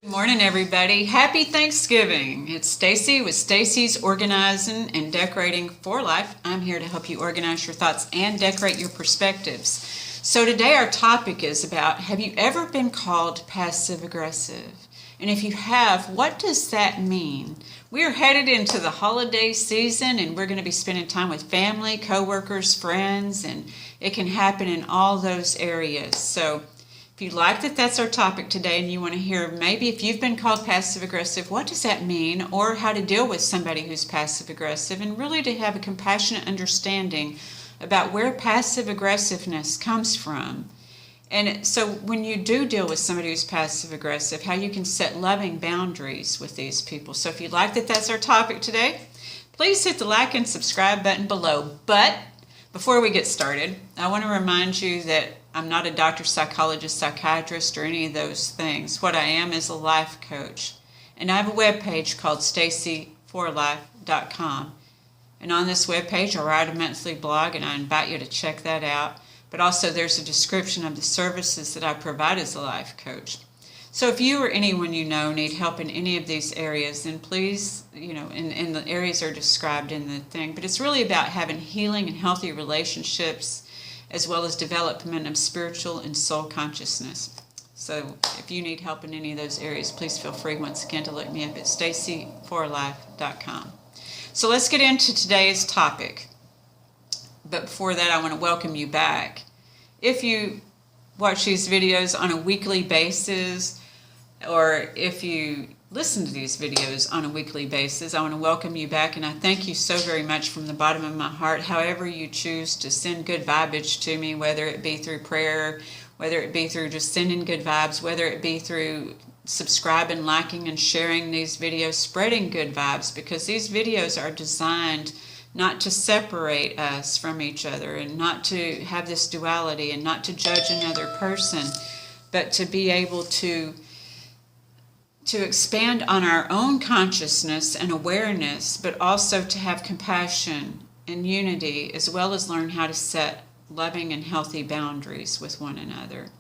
Good morning, everybody. Happy Thanksgiving. It's Stacy with Stacy's Organizing and Decorating for Life. I'm here to help you organize your thoughts and decorate your perspectives. So today our topic is about, have you ever been called passive aggressive? And if you have, what does that mean? We are headed into the holiday season and we're going to be spending time with family, coworkers, friends, and it can happen in all those areas. So if you like that's our topic today and you want to hear maybe if you've been called passive aggressive, what does that mean, or how to deal with somebody who's passive aggressive, and really to have a compassionate understanding about where passive aggressiveness comes from. And so when you do deal with somebody who's passive aggressive, how you can set loving boundaries with these people. So if you like that's our topic today, please hit the like and subscribe button below. But before we get started, I want to remind you that I'm not a doctor, psychologist, psychiatrist, or any of those things. What I am is a life coach. And I have a webpage called stacyforlife.com. And on this webpage, I write a monthly blog, and I invite you to check that out. But also there's a description of the services that I provide as a life coach. So if you or anyone you know need help in any of these areas, then please, and the areas are described in the thing. But it's really about having healing and healthy relationships, as well as development of spiritual and soul consciousness. So if you need help in any of those areas, please feel free once again to look me up at stacyforlife.com. So let's get into today's topic. But before that, I want to welcome you back. If you watch these videos on a weekly basis, or if you listen to these videos on a weekly basis, I want to welcome you back, and I thank you so very much from the bottom of my heart. However you choose to send good vibage to me, whether it be through prayer, whether it be through just sending good vibes, whether it be through subscribing, liking, and sharing these videos, spreading good vibes, because these videos are designed not to separate us from each other, and not to have this duality, and not to judge another person, but to be able to expand on our own consciousness and awareness, but also to have compassion and unity, as well as learn how to set loving and healthy boundaries with one another,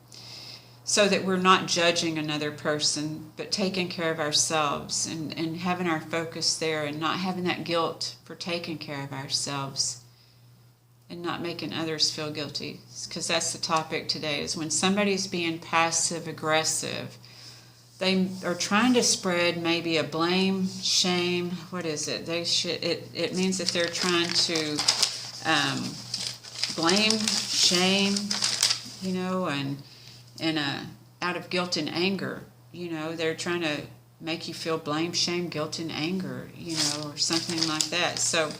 so that we're not judging another person, but taking care of ourselves and having our focus there, and not having that guilt for taking care of ourselves and not making others feel guilty. Because that's the topic today, is when somebody's being passive aggressive, they are trying to spread maybe a blame, shame. What is it? It means that they're trying to blame, shame, and out of guilt and anger. They're trying to make you feel blame, shame, guilt, and anger, or something like that. So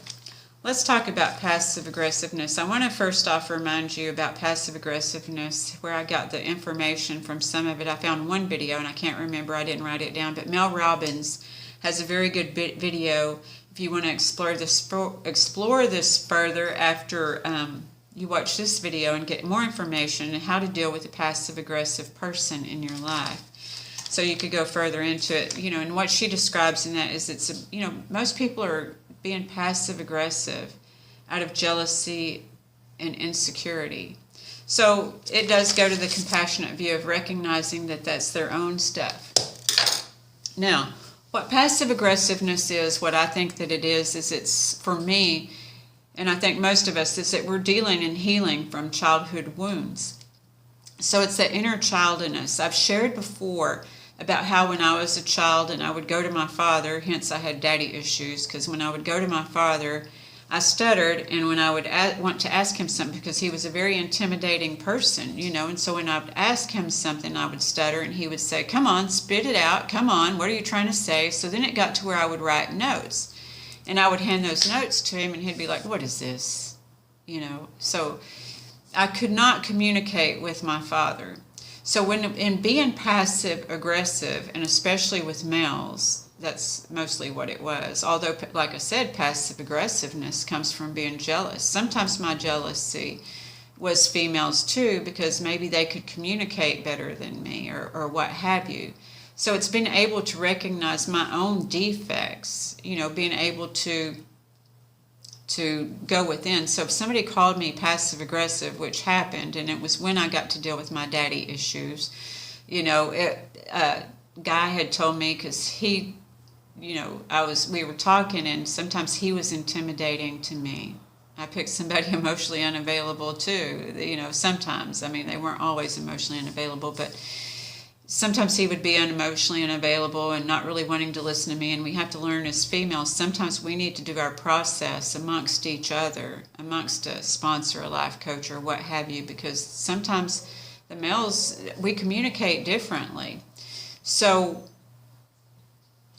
let's talk about passive aggressiveness. I want to first off remind you about passive aggressiveness, where I got the information from. Some of it I found one video, and I can't remember, I didn't write it down, but Mel Robbins has a very good video if you want to explore this further after you watch this video, and get more information on how to deal with a passive aggressive person in your life. So you could go further into it, and what she describes in that is most people are being passive aggressive out of jealousy and insecurity. So it does go to the compassionate view of recognizing that that's their own stuff. Now, what passive aggressiveness is, what I think that it is it's, for me, and I think most of us, is that we're dealing and healing from childhood wounds. So it's that inner child in us. I've shared before about how when I was a child and I would go to my father, hence I had daddy issues, because when I would go to my father, I stuttered, and when I would want to ask him something, because he was a very intimidating person, and so when I would ask him something, I would stutter, and he would say, "Come on, spit it out, come on, what are you trying to say?" So then it got to where I would write notes, and I would hand those notes to him, and he'd be like, "What is this?" So I could not communicate with my father. So when in being passive aggressive, and especially with males, that's mostly what it was. Although, like I said, passive aggressiveness comes from being jealous. Sometimes my jealousy was females too, because maybe they could communicate better than me, or what have you. So it's been able to recognize my own defects, being able to go within. So if somebody called me passive aggressive, which happened, and it was when I got to deal with my daddy issues, guy had told me, because he, we were talking, and sometimes he was intimidating to me. I picked somebody emotionally unavailable too, sometimes. I mean, they weren't always emotionally unavailable, but sometimes he would be unemotionally unavailable and not really wanting to listen to me. And we have to learn as females, sometimes we need to do our process amongst each other, amongst a sponsor, a life coach, or what have you, because sometimes the males, we communicate differently. So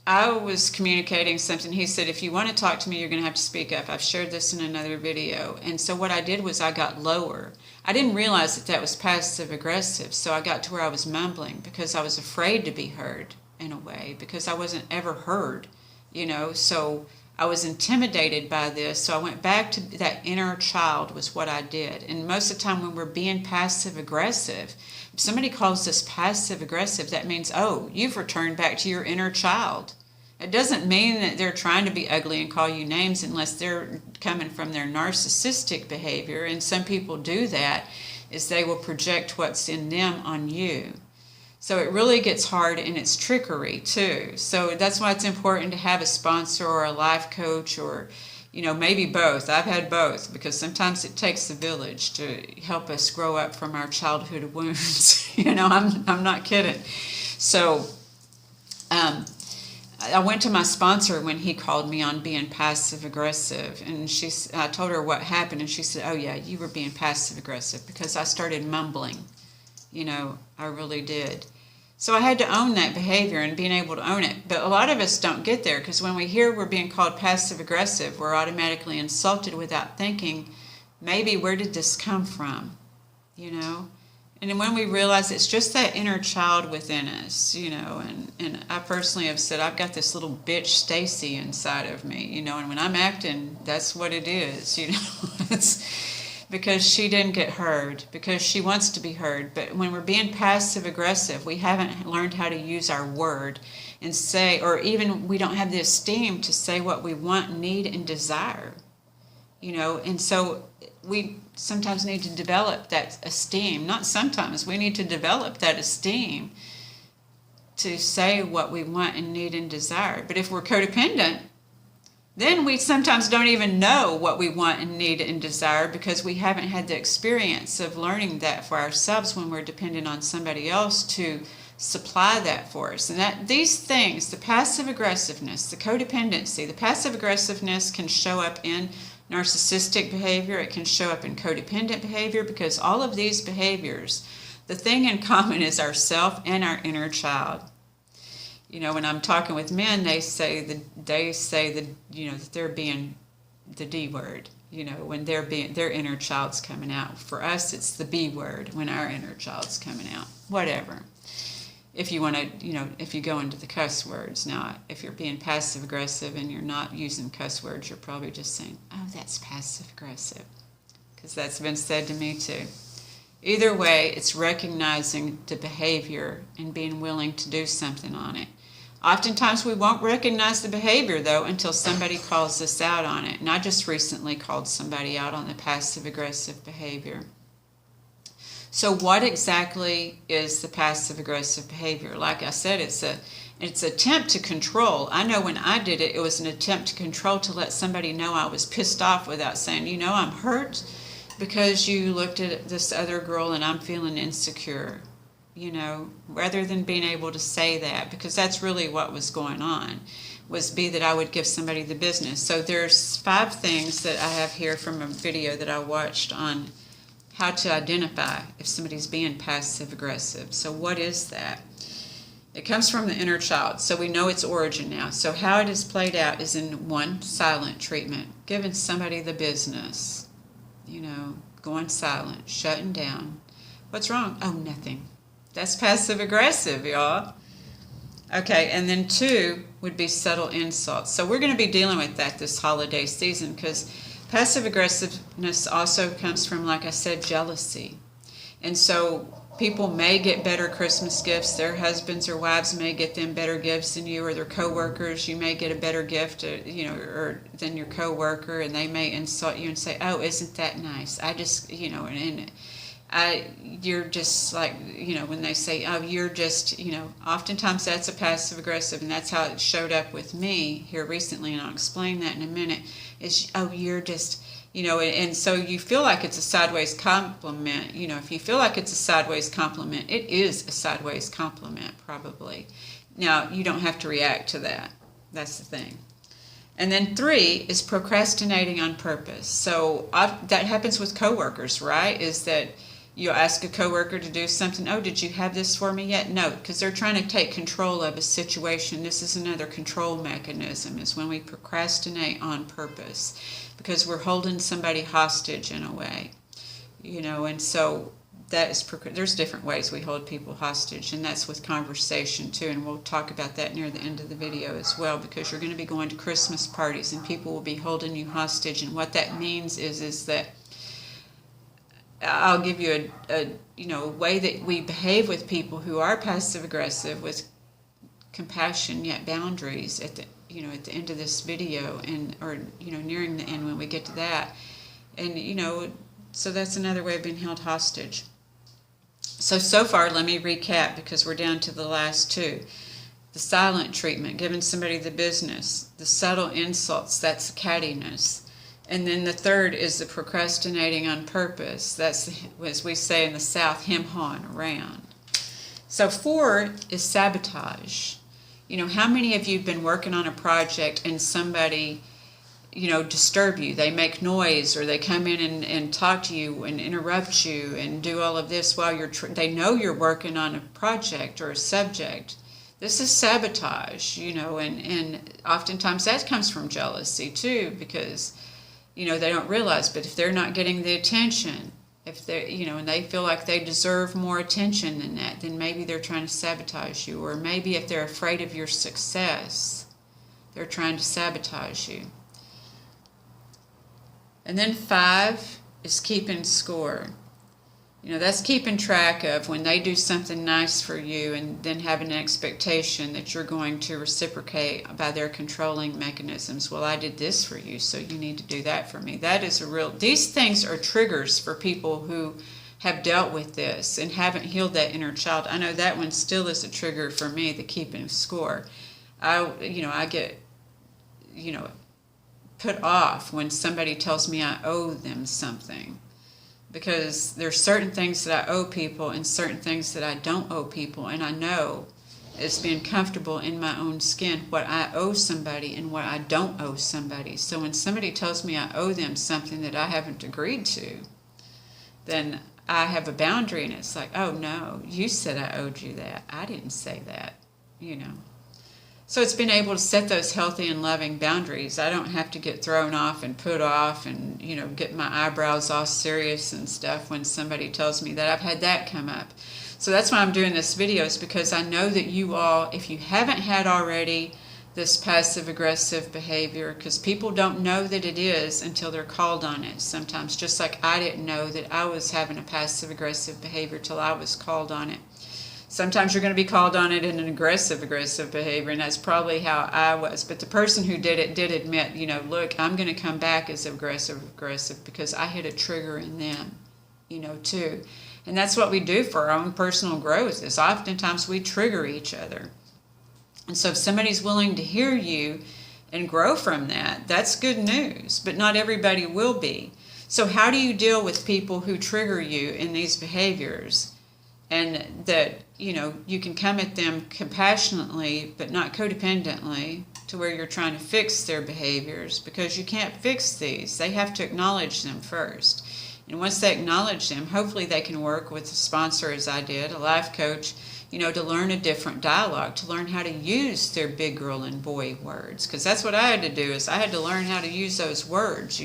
I was communicating something. He said, if you want to talk to me, you're going to have to speak up. I've shared this in another video. And so what I did was I got lower. I didn't realize that was passive aggressive. So I got to where I was mumbling because I was afraid to be heard in a way, because I wasn't ever heard, So I was intimidated by this. So I went back to that inner child was what I did. And most of the time when we're being passive aggressive, if somebody calls us passive aggressive, that means, oh, you've returned back to your inner child. It doesn't mean that they're trying to be ugly and call you names unless they're coming from their narcissistic behavior. And some people do that, is they will project what's in them on you. So it really gets hard, and it's trickery too. So that's why it's important to have a sponsor or a life coach, or maybe both. I've had both, because sometimes it takes a village to help us grow up from our childhood wounds. I'm not kidding. So I went to my sponsor when he called me on being passive aggressive, and I told her what happened, and she said, oh yeah, you were being passive aggressive, because I started mumbling. I really did. So I had to own that behavior and being able to own it. But a lot of us don't get there, because when we hear we're being called passive aggressive, we're automatically insulted without thinking, maybe where did this come from? And then when we realize it's just that inner child within us, and I personally have said, I've got this little bitch Stacy inside of me, and when I'm acting, that's what it is, It's because she didn't get heard, because she wants to be heard. But when we're being passive aggressive, we haven't learned how to use our word and say, or even we don't have the esteem to say what we want, need, and desire. And so we sometimes need to develop that esteem. Not sometimes, we need to develop that esteem to say what we want and need and desire. But if we're codependent, then we sometimes don't even know what we want and need and desire, because we haven't had the experience of learning that for ourselves when we're dependent on somebody else to supply that for us. And these things, the passive aggressiveness, the codependency, the passive aggressiveness can show up in narcissistic behavior. It can show up in codependent behavior, because all of these behaviors, the thing in common is ourself and our inner child. When I'm talking with men, they say that they're being the D word. When their inner child's coming out. For us, it's the B word when our inner child's coming out. Whatever. If you want to, if you go into the cuss words. Now, if you're being passive aggressive and you're not using cuss words, you're probably just saying, oh, that's passive aggressive, because that's been said to me too. Either way, it's recognizing the behavior and being willing to do something on it. Oftentimes we won't recognize the behavior, though, until somebody calls us out on it. And I just recently called somebody out on the passive-aggressive behavior. So what exactly is the passive-aggressive behavior? Like I said, it's an attempt to control. I know when I did it, it was an attempt to control, to let somebody know I was pissed off without saying, I'm hurt because you looked at this other girl and I'm feeling insecure. Rather than being able to say that, because that's really what was going on, was that I would give somebody the business. So there's 5 things that I have here from a video that I watched on how to identify if somebody's being passive aggressive. So what is that? It comes from the inner child, so we know its origin now. So how it is played out is in 1, silent treatment, giving somebody the business, going silent, shutting down. What's wrong? Oh, nothing. That's passive aggressive, y'all. Okay, and then 2 would be subtle insults. So we're going to be dealing with that this holiday season, because passive aggressiveness also comes from, like I said, jealousy. And so people may get better Christmas gifts. Their husbands or wives may get them better gifts than you, or their coworkers. You may get a better gift, or than your coworker, and they may insult you and say, "Oh, isn't that nice? I just, and You're just like, when they say, oh, you're just, oftentimes that's a passive aggressive, and that's how it showed up with me here recently, and I'll explain that in a minute, is, oh, you're just, and so you feel like it's a sideways compliment. If you feel like it's a sideways compliment, it is a sideways compliment, probably. Now, you don't have to react to that. That's the thing. And then 3 is procrastinating on purpose. So that happens with coworkers, right? Is that you'll ask a coworker to do something. Oh, did you have this for me yet? No, because they're trying to take control of a situation. This is another control mechanism, is when we procrastinate on purpose, because we're holding somebody hostage in a way, and so there's different ways we hold people hostage, and that's with conversation too, and we'll talk about that near the end of the video as well, because you're going to be going to Christmas parties and people will be holding you hostage, and what that means is that I'll give you a way that we behave with people who are passive aggressive, with compassion yet boundaries at the end of this video, or nearing the end when we get to that, and so that's another way of being held hostage. So far, let me recap, because we're down to the last 2. The silent treatment, giving somebody the business. The subtle insults, that's the cattiness. And then the 3rd is the procrastinating on purpose. That's, as we say in the South, hem-hawing around. So 4 is sabotage. How many of you have been working on a project and somebody, disturb you? They make noise, or they come in and talk to you and interrupt you and do all of this while they know you're working on a project or a subject. This is sabotage, and oftentimes that comes from jealousy too, because, they don't realize, but if they're not getting the attention, if they're, and they feel like they deserve more attention than that, then maybe they're trying to sabotage you. Or maybe if they're afraid of your success, they're trying to sabotage you. And then 5 is keeping score. That's keeping track of when they do something nice for you, and then having an expectation that you're going to reciprocate by their controlling mechanisms. Well, I did this for you, so you need to do that for me. That is these things are triggers for people who have dealt with this and haven't healed that inner child. I know that one still is a trigger for me, the keeping score. I get, put off when somebody tells me I owe them something, because there's certain things that I owe people and certain things that I don't owe people, and I know it's being comfortable in my own skin what I owe somebody and what I don't owe somebody. So when somebody tells me I owe them something that I haven't agreed to, then I have a boundary, and it's like, oh no, you said I owed you that. I didn't say that, So it's been able to set those healthy and loving boundaries. I don't have to get thrown off and put off and, get my eyebrows all serious and stuff when somebody tells me that. I've had that come up. So that's why I'm doing this video, is because I know that you all, if you haven't had already this passive-aggressive behavior, because people don't know that it is until they're called on it sometimes, just like I didn't know that I was having a passive-aggressive behavior till I was called on it. Sometimes you're going to be called on it in an aggressive behavior, and that's probably how I was. But the person who did it did admit, look, I'm going to come back as aggressive because I hit a trigger in them, too. And that's what we do for our own personal growth, is oftentimes we trigger each other. And so if somebody's willing to hear you and grow from that, that's good news. But not everybody will be. So how do you deal with people who trigger you in these behaviors? And that, you can come at them compassionately, but not codependently, to where you're trying to fix their behaviors, because you can't fix these. They have to acknowledge them first. And once they acknowledge them, hopefully they can work with a sponsor, as I did, a life coach, to learn a different dialogue, to learn how to use their big girl and boy words. Because that's what I had to do, is I had to learn how to use those words,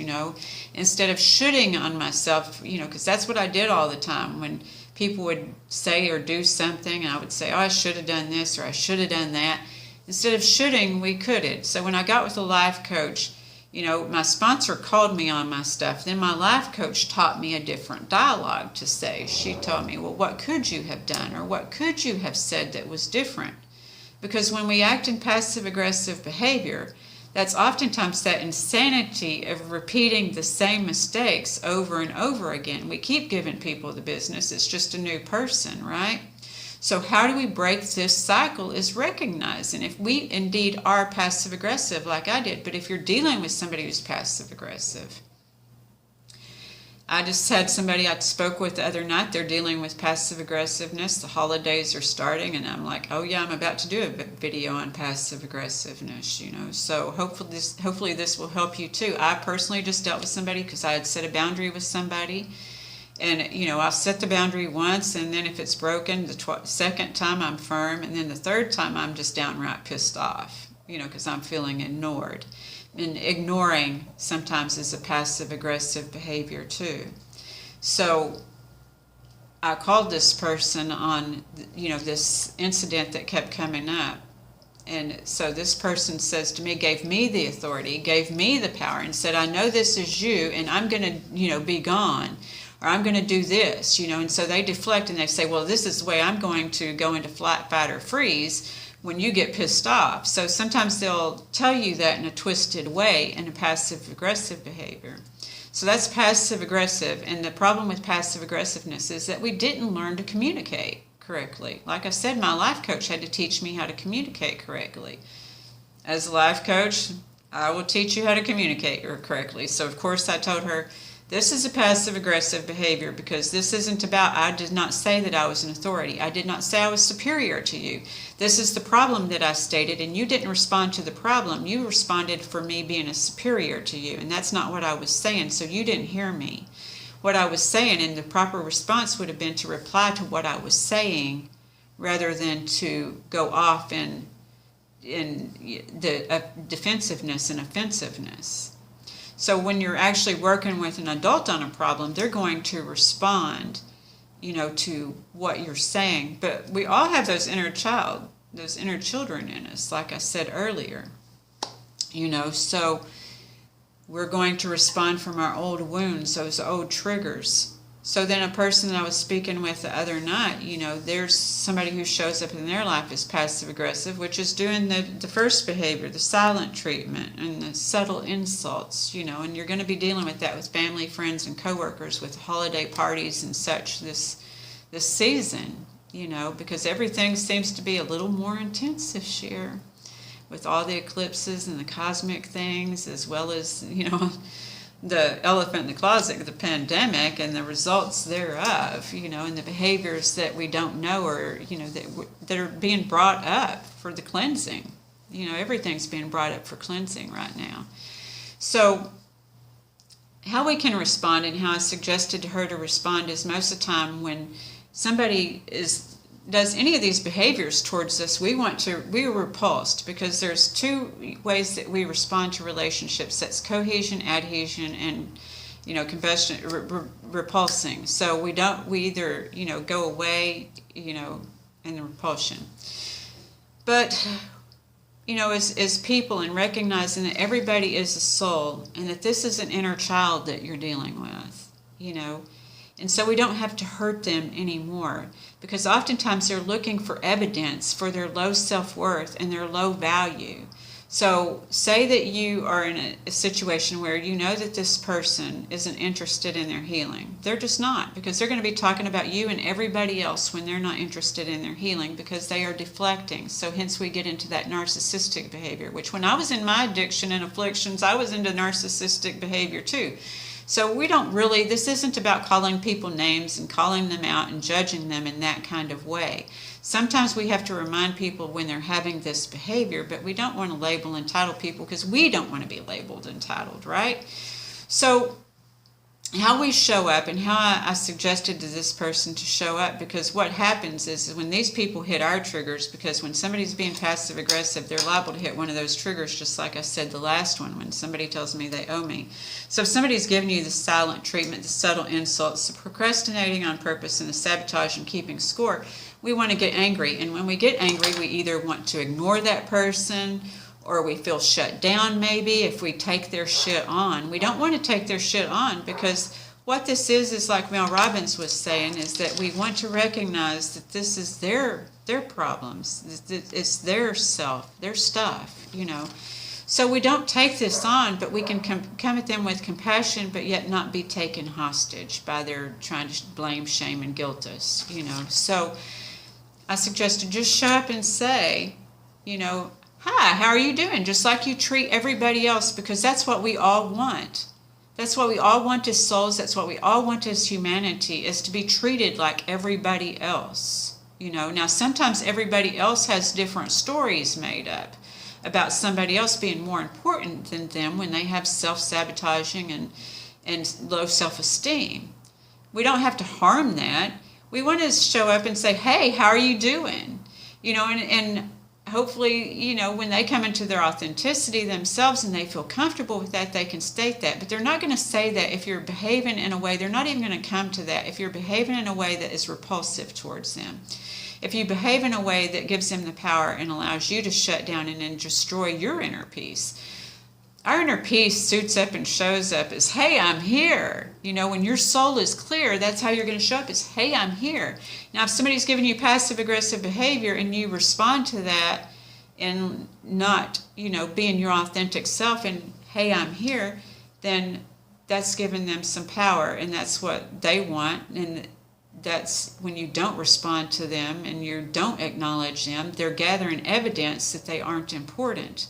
instead of shooting on myself, because that's what I did all the time. When people would say or do something, and I would say, oh, I should have done this, or I should have done that. Instead of shoulding, we couldn't. So when I got with a life coach, my sponsor called me on my stuff. Then my life coach taught me a different dialogue to say. She told me, well, what could you have done, or what could you have said that was different? Because when we act in passive-aggressive behavior, that's oftentimes that insanity of repeating the same mistakes over and over again. We keep giving people the business. It's just a new person, right? So how do we break this cycle is recognizing if we indeed are passive aggressive like I did, but if you're dealing with somebody who's passive aggressive. I just had somebody I spoke with the other night. They're dealing with passive aggressiveness. The holidays are starting, and I'm like, oh yeah, I'm about to do a video on passive aggressiveness, So hopefully this will help you too. I personally just dealt with somebody because I had set a boundary with somebody, and I'll set the boundary once, and then if it's broken, the second time I'm firm, and then the third time I'm just downright pissed off, because I'm feeling ignored. And ignoring sometimes is a passive aggressive behavior too. So I called this person on, this incident that kept coming up. And so this person says to me, gave me the authority, gave me the power, and said, I know this is you, and I'm going to, be gone, or I'm going to do this, And so they deflect and they say, well, this is the way I'm going to go into flight, fight, or freeze when you get pissed off. So sometimes they'll tell you that in a twisted way, in a passive aggressive behavior. So that's passive aggressive, and the problem with passive aggressiveness is that we didn't learn to communicate correctly. Like I said, my life coach had to teach me how to communicate correctly. As a life coach, I will teach you how to communicate correctly. So of course I told her, this is a passive-aggressive behavior because this isn't about, I did not say that I was an authority. I did not say I was superior to you. This is the problem that I stated, and you didn't respond to the problem. You responded for me being a superior to you, and that's not what I was saying, so you didn't hear me. What I was saying, and the proper response would have been to reply to what I was saying rather than to go off in the defensiveness and offensiveness. So when you're actually working with an adult on a problem, they're going to respond, to what you're saying. But we all have those inner children in us, like I said earlier. So we're going to respond from our old wounds, those old triggers. So then a person that I was speaking with the other night, there's somebody who shows up in their life as passive aggressive, which is doing the first behavior, the silent treatment and the subtle insults, and you're going to be dealing with that with family, friends, and coworkers with holiday parties and such this season, because everything seems to be a little more intense this year with all the eclipses and the cosmic things, as well as, the elephant in the closet, the pandemic, and the results thereof, and the behaviors that we don't know or, that are being brought up for the cleansing. Everything's being brought up for cleansing right now. So how we can respond, and how I suggested to her to respond, is most of the time when somebody does any of these behaviors towards us, we are repulsed, because there's two ways that we respond to relationships. That's cohesion, adhesion, and combustion, repulsing. So we either go away, in the repulsion. But as people, and recognizing that everybody is a soul, and that this is an inner child that you're dealing with, and so we don't have to hurt them anymore, because oftentimes they're looking for evidence for their low self-worth and their low value. So say that you are in a situation where you know that this person isn't interested in their healing. They're just not, because they're going to be talking about you and everybody else when they're not interested in their healing, because they are deflecting. So hence we get into that narcissistic behavior, which when I was in my addiction and afflictions, I was into narcissistic behavior too. So this isn't about calling people names and calling them out and judging them in that kind of way. Sometimes we have to remind people when they're having this behavior, but we don't want to label entitled people, because we don't want to be labeled entitled, right? So how we show up, and how I suggested to this person to show up, because what happens is when these people hit our triggers, because when somebody's being passive aggressive, they're liable to hit one of those triggers, just like I said the last one, when somebody tells me they owe me. So if somebody's giving you the silent treatment, the subtle insults, the procrastinating on purpose, and the sabotage and keeping score, we want to get angry. And when we get angry, we either want to ignore that person, or we feel shut down maybe if we take their shit on. We don't want to take their shit on, because what this is like Mel Robbins was saying, is that we want to recognize that this is their problems. It's their self, their stuff, So we don't take this on, but we can come at them with compassion, but yet not be taken hostage by their trying to blame, shame, and guilt us, So I suggest to just show up and say, hi, how are you doing? Just like you treat everybody else, because that's what we all want. That's what we all want as souls. That's what we all want as humanity, is to be treated like everybody else. Now sometimes everybody else has different stories made up about somebody else being more important than them when they have self-sabotaging and low self-esteem. We don't have to harm that. We want to show up and say, hey, how are you doing? And hopefully, when they come into their authenticity themselves and they feel comfortable with that, they can state that. But they're not going to say that if you're behaving in a way, they're not even going to come to that if you're behaving in a way that is repulsive towards them. If you behave in a way that gives them the power and allows you to shut down and then destroy your inner peace. Our inner peace suits up and shows up as, hey, I'm here. When your soul is clear, that's how you're going to show up, is, hey, I'm here. Now, if somebody's giving you passive-aggressive behavior and you respond to that and not, being your authentic self and, hey, I'm here, then that's giving them some power, and that's what they want. And that's when you don't respond to them and you don't acknowledge them, they're gathering evidence that they aren't important.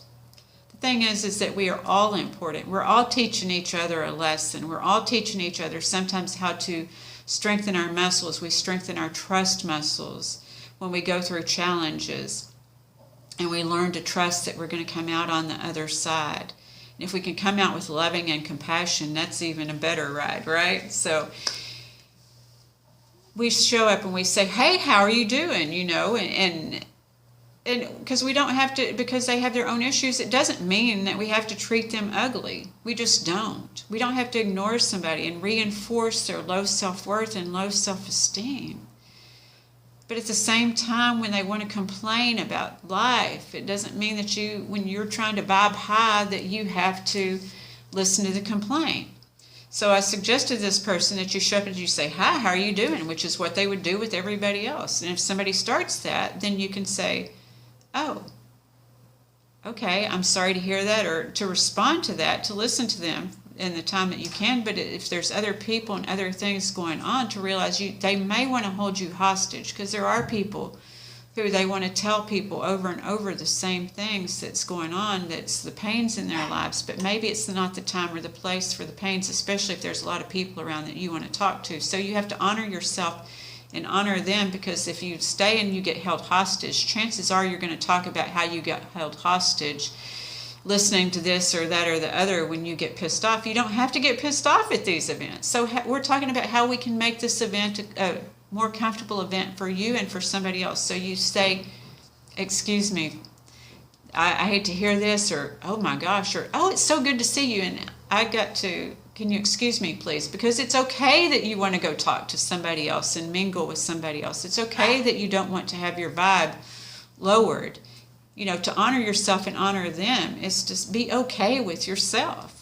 The thing is that we are all important. We're all teaching each other a lesson. We're all teaching each other sometimes how to strengthen our muscles. We strengthen our trust muscles when we go through challenges. And we learn to trust that we're going to come out on the other side. And if we can come out with loving and compassion, that's even a better ride, right? So we show up and we say, hey, how are you doing? And because we don't have to, because they have their own issues, it doesn't mean that we have to treat them ugly. We just don't. We don't have to ignore somebody and reinforce their low self-worth and low self-esteem. But at the same time, when they want to complain about life, it doesn't mean that when you're trying to vibe high, that you have to listen to the complaint. So I suggested this person that you show up and you say, hi, how are you doing? Which is what they would do with everybody else. And if somebody starts that, then you can say, oh, okay, I'm sorry to hear that, or to respond to that, to listen to them in the time that you can. But if there's other people and other things going on, to realize they may want to hold you hostage, because there are people who they want to tell people over and over the same things that's going on, that's the pains in their lives, but maybe it's not the time or the place for the pains, especially if there's a lot of people around that you want to talk to. So you have to honor yourself and honor them, because if you stay and you get held hostage, chances are you're going to talk about how you got held hostage, listening to this or that or the other when you get pissed off. You don't have to get pissed off at these events. So we're talking about how we can make this event a more comfortable event for you and for somebody else. So you say, excuse me, I hate to hear this, or oh my gosh, or oh, it's so good to see you, and can you excuse me please? Because it's okay that you want to go talk to somebody else and mingle with somebody else. It's okay that you don't want to have your vibe lowered. To honor yourself and honor them is to be okay with yourself.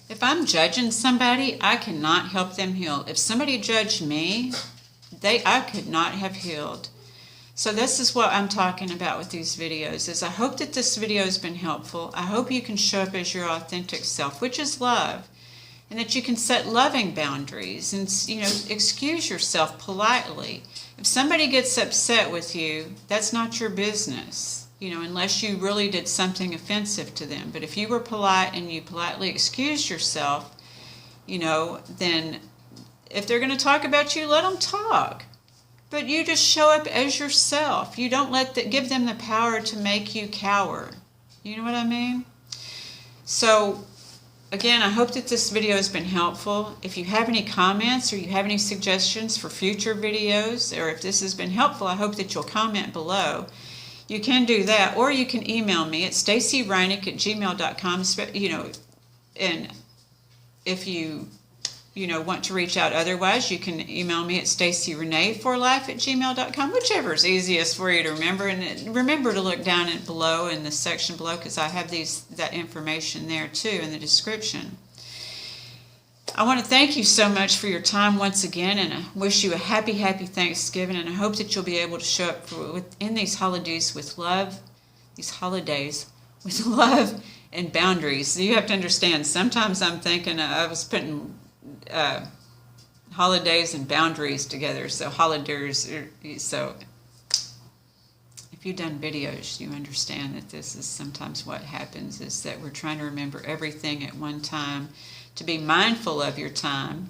If I'm judging somebody, I cannot help them heal. If somebody judged me, I could not have healed. So this is what I'm talking about with these videos, is I hope that this video has been helpful. I hope you can show up as your authentic self, which is love, and that you can set loving boundaries and, excuse yourself politely. If somebody gets upset with you, that's not your business. Unless you really did something offensive to them. But if you were polite and you politely excused yourself, then if they're going to talk about you, let them talk. But you just show up as yourself. You don't give them the power to make you cower. You know what I mean? So, again, I hope that this video has been helpful. If you have any comments or you have any suggestions for future videos, or if this has been helpful, I hope that you'll comment below. You can do that, or you can email me at stacyreinick@gmail.com. And if you want to reach out otherwise, you can email me at stacyrenee4life@gmail.com, whichever is easiest for you to remember. And remember to look down below in the section below, because I have that information there too in the description. I want to thank you so much for your time once again, and I wish you a happy Thanksgiving, and I hope that you'll be able to show up in these holidays with love, these holidays with love and boundaries. So you have to understand, sometimes I'm thinking I was putting holidays and boundaries together. So holidays, so if you've done videos, you understand that this is sometimes what happens, is that we're trying to remember everything at one time, to be mindful of your time,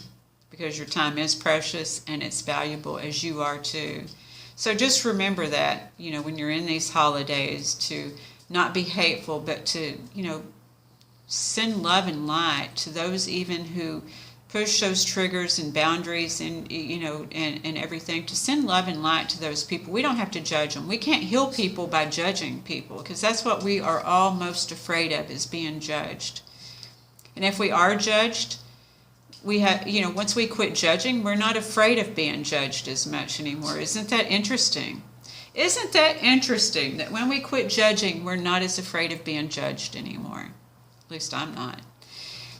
because your time is precious and it's valuable, as you are too. So just remember that, when you're in these holidays, to not be hateful, but to, send love and light to those even who push those triggers and boundaries and, and everything, to send love and light to those people. We don't have to judge them. We can't heal people by judging people, because that's what we are all most afraid of, is being judged. And if we are judged, we have, once we quit judging, we're not afraid of being judged as much anymore. Isn't that interesting? Isn't that interesting that when we quit judging, we're not as afraid of being judged anymore? At least I'm not.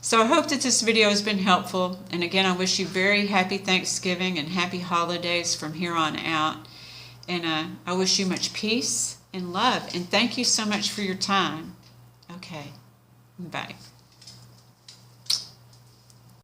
So I hope that this video has been helpful. And again, I wish you very happy Thanksgiving and happy holidays from here on out. And I wish you much peace and love. And thank you so much for your time. Okay. Bye.